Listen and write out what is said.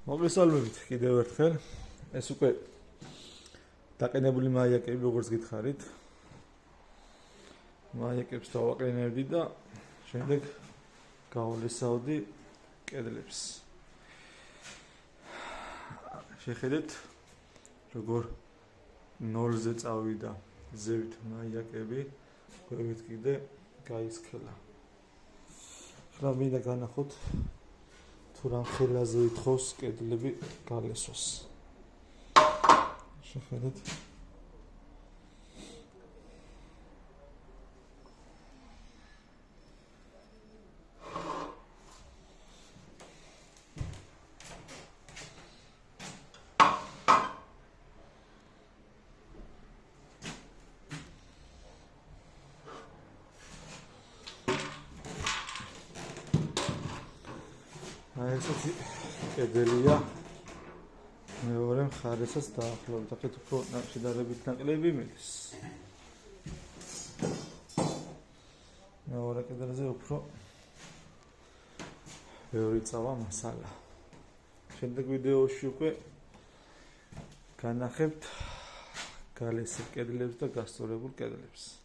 მოგესალმებით კიდევ ერთხელ. ეს უკვე დაყენებული მაიაკები, როგორც გითხარით. მაიაკებს დავაყენებდი და შემდეგ გავალესავდი კედლებს. შეხედეთ, როგორ ნოლზე წავიდა ზევით მაიაკები, ქვევით კიდე გაისქელა. ახლა მინდა განახოთ თუ რამ ხელაზე ითხოვს კედლები გალესვას. შეხედეთ. ესეთი კედელია. მეორე მხარესაც დაახლოებით, აქეთ უფრო შედარებით ნაკლები მიდის. მეორე კედელზე უფრო ბევრი წავა მასალა. შემდეგ ვიდეოში უკვე განახებთ გალესილ კედლებს და გასწორებულ კედლებს.